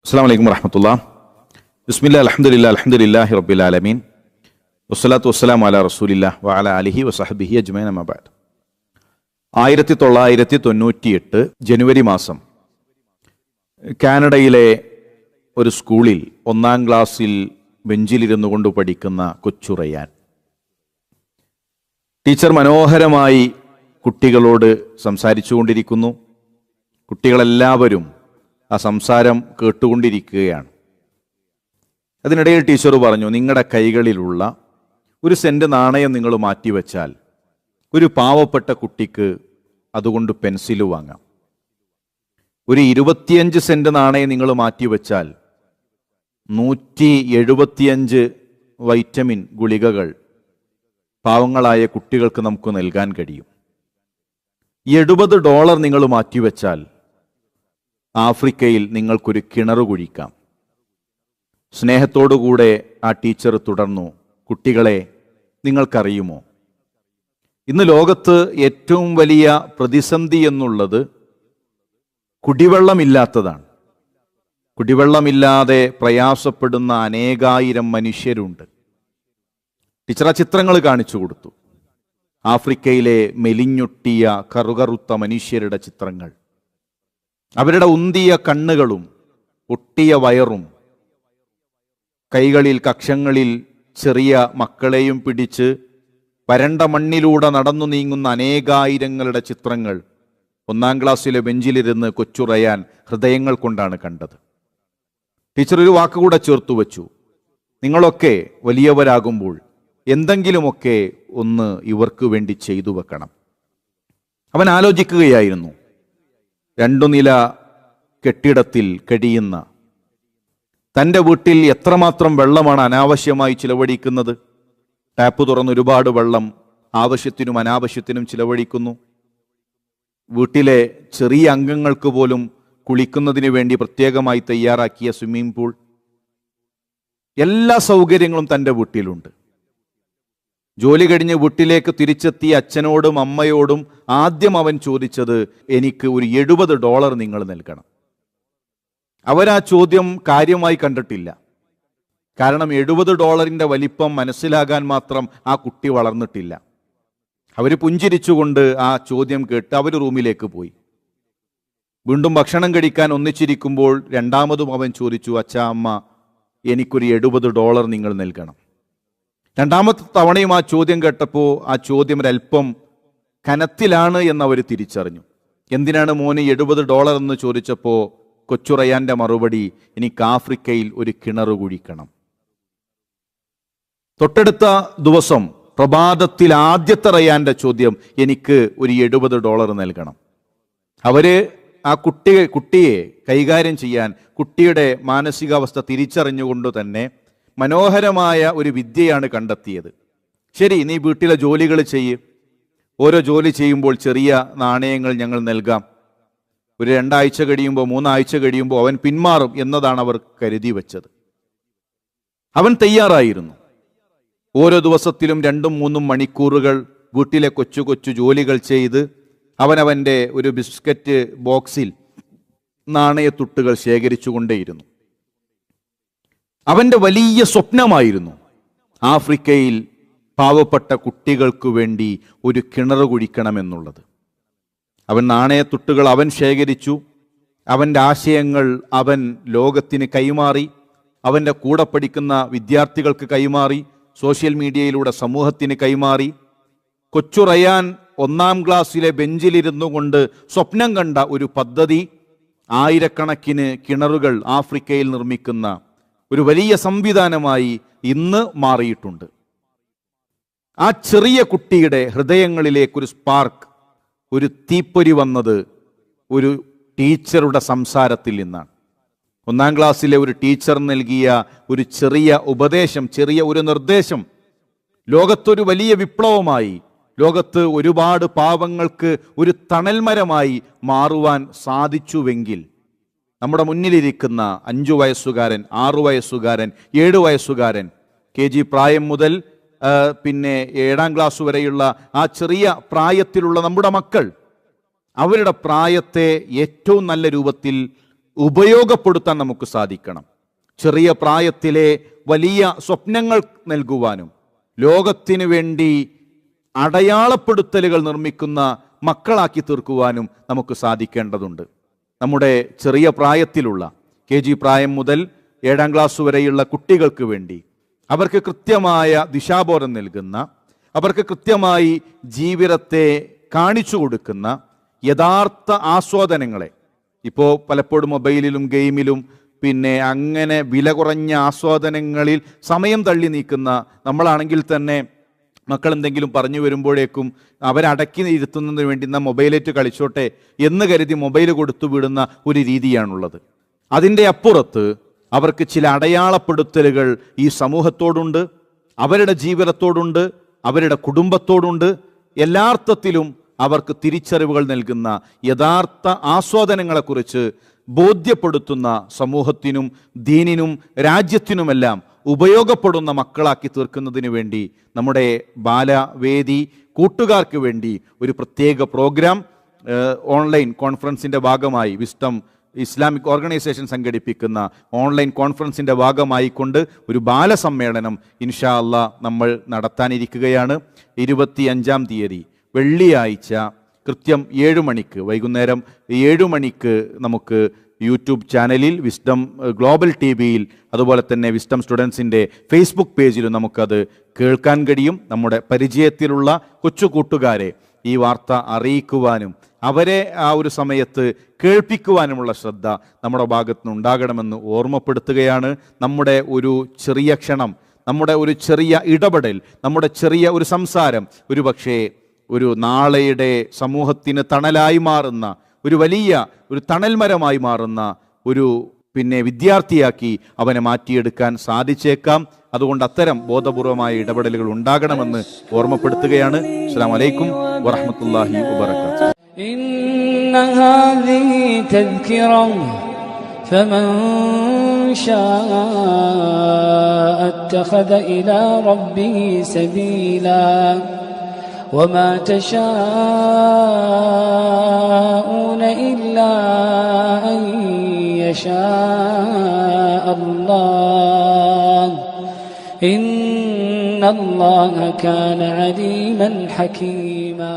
അസ്സലാമു അലൈക്കും വറഹ്മത്തുള്ളാഹി. ബിസ്മില്ലാഹിർ അൽഹംദുലില്ലാഹി റബ്ബിൽ ആലമീൻ വസ്സലാത്തു വസ്സലാമു അലാ റസൂലില്ലാഹി വഅലാ ആലിഹി വസഹ്ബിഹി അജ്മഈൻ അമ്മാ ബഅദ്. 1998 ജനുവരി മാസം കാനഡയിലെ ഒരു സ്കൂളിൽ 1-ാം ക്ലാസ്സിൽ ബെഞ്ചിലിരുന്നു കൊണ്ട് പഠിക്കുന്ന കൊച്ചു റയാൻ ടീച്ചർ മനോഹരമായി കുട്ടികളോട് സംസാരിച്ചു കൊണ്ടിരിക്കുന്നു. കുട്ടികളെല്ലാവരും ആ സംസാരം കേട്ടുകൊണ്ടിരിക്കുകയാണ്. അതിനിടയിൽ ടീച്ചർ പറഞ്ഞു, നിങ്ങളുടെ കൈകളിലുള്ള 1 സെന്റ് നാണയം നിങ്ങൾ മാറ്റിവെച്ചാൽ ഒരു പാവപ്പെട്ട കുട്ടിക്ക് അതുകൊണ്ട് പെൻസിൽ വാങ്ങാം. ഒരു 25 സെന്റ് നാണയം നിങ്ങൾ മാറ്റിവെച്ചാൽ 175 വൈറ്റമിൻ ഗുളികകൾ പാവങ്ങളായ കുട്ടികൾക്ക് നമുക്ക് നൽകാൻ കഴിയും. $70 നിങ്ങൾ മാറ്റിവെച്ചാൽ ആഫ്രിക്കയിൽ നിങ്ങൾക്കൊരു കിണർ കുഴിക്കാം. സ്നേഹത്തോടുകൂടെ ആ ടീച്ചർ തുടർന്നു, കുട്ടികളെ, നിങ്ങൾക്കറിയുമോ, ഇന്ന് ലോകത്ത് ഏറ്റവും വലിയ പ്രതിസന്ധി എന്നുള്ളത് കുടിവെള്ളമില്ലാത്തതാണ്. കുടിവെള്ളമില്ലാതെ പ്രയാസപ്പെടുന്ന അനേകായിരം മനുഷ്യരുണ്ട്. ടീച്ചർ ആ ചിത്രങ്ങൾ കാണിച്ചു കൊടുത്തു. ആഫ്രിക്കയിലെ മെലിഞ്ഞൊട്ടിയ കറുകറുത്ത മനുഷ്യരുടെ ചിത്രങ്ങൾ. അവരുടെ ഉന്തിയ കണ്ണുകളും ഒട്ടിയ വയറും കൈകളിൽ കക്ഷങ്ങളിൽ ചെറിയ മക്കളെയും പിടിച്ച് വരണ്ട മണ്ണിലൂടെ നടന്നു നീങ്ങുന്ന അനേകായിരങ്ങളുടെ ചിത്രങ്ങൾ 1-ാം ക്ലാസ്സിലെ ബെഞ്ചിലിരുന്ന് കൊച്ചു റയാൻ ഹൃദയങ്ങൾ കൊണ്ടാണ് കണ്ടത്. ടീച്ചർ ഒരു വാക്കുകൂടെ ചേർത്തു വച്ചു, നിങ്ങളൊക്കെ വലിയവരാകുമ്പോൾ എന്തെങ്കിലുമൊക്കെ ഒന്ന് ഇവർക്ക് വേണ്ടി ചെയ്തു വെക്കണം. അവൻ ആലോചിക്കുകയായിരുന്നു, 2 നില കെട്ടിടത്തിൽ കഴിയുന്ന തൻ്റെ വീട്ടിൽ എത്രമാത്രം വെള്ളമാണ് അനാവശ്യമായി ചിലവഴിക്കുന്നത്. ടാപ്പ് തുറന്ന് ഒരുപാട് വെള്ളം ആവശ്യത്തിനും അനാവശ്യത്തിനും ചിലവഴിക്കുന്നു. വീട്ടിലെ ചെറിയ അംഗങ്ങൾക്ക് പോലും കുളിക്കുന്നതിന് വേണ്ടി പ്രത്യേകമായി തയ്യാറാക്കിയ സ്വിമ്മിംഗ് പൂൾ, എല്ലാ സൗകര്യങ്ങളും തൻ്റെ വീട്ടിലുണ്ട്. ജോലി കഴിഞ്ഞ് വീട്ടിലേക്ക് തിരിച്ചെത്തിയ അച്ഛനോടും അമ്മയോടും ആദ്യം അവൻ ചോദിച്ചത്, എനിക്ക് ഒരു $70 നിങ്ങൾ നൽകണം. അവരാ ചോദ്യം കാര്യമായി കണ്ടിട്ടില്ല. കാരണം $70 വലിപ്പം മനസ്സിലാകാൻ മാത്രം ആ കുട്ടി വളർന്നിട്ടില്ല. അവർ പുഞ്ചിരിച്ചുകൊണ്ട് ആ ചോദ്യം കേട്ട് അവർ റൂമിലേക്ക് പോയി. വീണ്ടും ഭക്ഷണം കഴിക്കാൻ ഒന്നിച്ചിരിക്കുമ്പോൾ രണ്ടാമതും അവൻ ചോദിച്ചു, അച്ഛാ, അമ്മ, എനിക്കൊരു $70 നിങ്ങൾ നൽകണം. രണ്ടാമത്തെ തവണയും ആ ചോദ്യം കേട്ടപ്പോൾ ആ ചോദ്യം ഒരല്പം കനത്തിലാണ് എന്നവർ തിരിച്ചറിഞ്ഞു. എന്തിനാണ് മോന് $70 എന്ന് ചോദിച്ചപ്പോൾ കൊച്ചു റയാന്റെ മറുപടി, എനിക്ക് ആഫ്രിക്കയിൽ ഒരു കിണർ കുഴിക്കണം. തൊട്ടടുത്ത ദിവസം പ്രഭാതത്തിൽ ആദ്യത്തെ റയാന്റെ ചോദ്യം, എനിക്ക് ഒരു $70 നൽകണം. അവര് ആ കുട്ടിയെ കൈകാര്യം ചെയ്യാൻ, കുട്ടിയുടെ മാനസികാവസ്ഥ തിരിച്ചറിഞ്ഞുകൊണ്ട് തന്നെ മനോഹരമായ ഒരു വിദ്യയാണ് കണ്ടെത്തിയത്. ശരി, നീ വീട്ടിലെ ജോലികൾ ചെയ്യ്, ഓരോ ജോലി ചെയ്യുമ്പോൾ ചെറിയ നാണയങ്ങൾ ഞങ്ങൾ നൽകാം. ഒരു 2 ആഴ്ച കഴിയുമ്പോൾ 3 ആഴ്ച കഴിയുമ്പോൾ അവൻ പിന്മാറും എന്നതാണ് അവർ കരുതി വെച്ചത്. അവൻ തയ്യാറായിരുന്നു. ഓരോ ദിവസത്തിലും 2-3 മണിക്കൂറുകൾ വീട്ടിലെ കൊച്ചു കൊച്ചു ജോലികൾ ചെയ്ത് അവനവൻ്റെ ഒരു ബിസ്ക്കറ്റ് ബോക്സിൽ നാണയത്തുട്ടുകൾ ശേഖരിച്ചു കൊണ്ടേയിരുന്നു. അവൻ്റെ വലിയ സ്വപ്നമായിരുന്നു ആഫ്രിക്കയിൽ പാവപ്പെട്ട കുട്ടികൾക്ക് വേണ്ടി ഒരു കിണർ കുഴിക്കണമെന്നുള്ളത്. അവൻ നാണയത്തുട്ടുകൾ അവൻ ശേഖരിച്ചു. അവൻ്റെ ആശയങ്ങൾ അവൻ ലോകത്തിന് കൈമാറി, അവൻ്റെ കൂടെ പഠിക്കുന്ന വിദ്യാർത്ഥികൾക്ക് കൈമാറി, സോഷ്യൽ മീഡിയയിലൂടെ സമൂഹത്തിന് കൈമാറി. കൊച്ചു റയാൻ 1-ാം ക്ലാസ്സിലെ ബെഞ്ചിലിരുന്നു കൊണ്ട് സ്വപ്നം കണ്ട ഒരു പദ്ധതി ആയിരക്കണക്കിന് കിണറുകൾ ആഫ്രിക്കയിൽ നിർമ്മിക്കുന്ന ഒരു വലിയ സംവിധാനമായി ഇന്ന് മാറിയിട്ടുണ്ട്. ആ ചെറിയ കുട്ടിയുടെ ഹൃദയങ്ങളിലേക്കൊരു സ്പാർക്ക്, ഒരു തീപ്പൊരി വന്നത് ഒരു ടീച്ചറുടെ സംസാരത്തിൽ നിന്നാണ്. 1-ാം ക്ലാസ്സിലെ ഒരു ടീച്ചർ നൽകിയ ഒരു ചെറിയ ഉപദേശം, ചെറിയ ഒരു നിർദ്ദേശം ലോകത്തൊരു വലിയ വിപ്ലവമായി, ലോകത്ത് ഒരുപാട് പാവങ്ങൾക്ക് ഒരു തണൽമരമായി മാറുവാൻ സാധിച്ചുവെങ്കിൽ നമ്മുടെ മുന്നിലിരിക്കുന്ന 5 വയസ്സുകാരൻ, 6 വയസ്സുകാരൻ, 7 വയസ്സുകാരൻ, KG പ്രായം മുതൽ പിന്നെ 7-ാം ക്ലാസ് വരെയുള്ള ആ ചെറിയ പ്രായത്തിലുള്ള നമ്മുടെ മക്കൾ, അവരുടെ പ്രായത്തെ ഏറ്റവും നല്ല രൂപത്തിൽ ഉപയോഗപ്പെടുത്താൻ നമുക്ക് സാധിക്കണം. ചെറിയ പ്രായത്തിലെ വലിയ സ്വപ്നങ്ങൾ നൽകുവാനും ലോകത്തിനു വേണ്ടി അടയാളപ്പെടുത്തലുകൾ നിർമ്മിക്കുന്ന മക്കളാക്കി തീർക്കുവാനും നമുക്ക് സാധിക്കേണ്ടതുണ്ട്. നമ്മുടെ ചെറിയ പ്രായത്തിലുള്ള KG പ്രായം മുതൽ 7ാം ക്ലാസ് വരെയുള്ള കുട്ടികൾക്ക് വേണ്ടി അവർക്ക് കൃത്യമായ ദിശാബോധം നൽകുന്ന, അവർക്ക് കൃത്യമായി ജീവിതത്തെ കാണിച്ചു കൊടുക്കുന്ന യഥാർത്ഥ ആസ്വാദനങ്ങളെ, ഇപ്പോൾ പലപ്പോഴും മൊബൈലിലും ഗെയിമിലും പിന്നെ അങ്ങനെ വില കുറഞ്ഞ ആസ്വാദനങ്ങളിൽ സമയം തള്ളി നീക്കുന്ന നമ്മളാണെങ്കിൽ തന്നെ മക്കൾ എന്തെങ്കിലും പറഞ്ഞു വരുമ്പോഴേക്കും അവരടക്കി ഇരുത്തുന്നതിന് വേണ്ടി മൊബൈലേറ്റ് കളിച്ചോട്ടെ എന്ന് കരുതി മൊബൈൽ കൊടുത്തു വിടുന്ന ഒരു രീതിയാണുള്ളത്. അതിൻ്റെ അപ്പുറത്ത് അവർക്ക് ചില അടയാളപ്പെടുത്തലുകൾ ഈ സമൂഹത്തോടുണ്ട്, അവരുടെ ജീവിതത്തോടുണ്ട്, അവരുടെ കുടുംബത്തോടുണ്ട്. എല്ലാർത്ഥത്തിലും അവർക്ക് തിരിച്ചറിവുകൾ നൽകുന്ന യഥാർത്ഥ ആസ്വാദനങ്ങളെക്കുറിച്ച് ബോധ്യപ്പെടുത്തുന്ന സമൂഹത്തിനും ദീനിനും രാജ്യത്തിനുമെല്ലാം ഉപയോഗപ്പെടുന്ന മക്കളാക്കി തീർക്കുന്നതിന് വേണ്ടി നമ്മുടെ ബാലവേദി കൂട്ടുകാർക്ക് വേണ്ടി ഒരു പ്രത്യേക പ്രോഗ്രാം ഓൺലൈൻ കോൺഫറൻസിൻ്റെ ഭാഗമായി വിസ്ഡം ഇസ്ലാമിക് ഓർഗനൈസേഷൻ സംഘടിപ്പിക്കുന്ന ഓൺലൈൻ കോൺഫറൻസിൻ്റെ ഭാഗമായിക്കൊണ്ട് ഒരു ബാലസമ്മേളനം ഇൻഷാ അല്ലാഹ് നമ്മൾ നടത്താനിരിക്കുകയാണ്. 25-ാം തീയതി വെള്ളിയാഴ്ച കൃത്യം 7 മണിക്ക്, വൈകുന്നേരം 7 മണിക്ക് നമുക്ക് യൂട്യൂബ് ചാനലിൽ വിസ്ഡം ഗ്ലോബൽ TVയിൽ അതുപോലെ തന്നെ വിസ്ഡം സ്റ്റുഡൻസിൻ്റെ ഫേസ്ബുക്ക് പേജിലും നമുക്കത് കേൾക്കാൻ കഴിയും. നമ്മുടെ പരിചയത്തിലുള്ള കൊച്ചു കൂട്ടുകാരെ ഈ വാർത്ത അറിയിക്കുവാനും അവരെ ആ ഒരു സമയത്ത് കേൾപ്പിക്കുവാനുമുള്ള ശ്രദ്ധ നമ്മുടെ ഭാഗത്തു നിന്നുണ്ടാകണമെന്ന് ഓർമ്മപ്പെടുത്തുകയാണ്. നമ്മുടെ ഒരു ചെറിയ ക്ഷണം, നമ്മുടെ ഒരു ചെറിയ ഇടപെടൽ, നമ്മുടെ ചെറിയ ഒരു സംസാരം ഒരു നാളെയുടെ സമൂഹത്തിന് തണലായി മാറുന്ന ഒരു വലിയ ഒരു തണൽമരമായി മാറുന്ന ഒരു വിദ്യാർത്ഥിയാക്കി അവനെ മാറ്റിയെടുക്കാൻ സാധിച്ചേക്കാം. അതുകൊണ്ട് അത്തരം ബോധപൂർവമായ ഇടപെടലുകൾ ഉണ്ടാകണമെന്ന് ഓർമ്മപ്പെടുത്തുകയാണ്. അസ്സലാമു അലൈക്കും വറഹ്മത്തുള്ളാഹി വബറകാതുഹു. ഇന്ന ഹാദിഹി തദ്കിറ ഫമൻ ശാഅ അത്തഖദ ഇലാ റബ്ബിഹി സബീലാ وما تشاءون إلا أن يشاء الله إن الله كان عليما حكيما.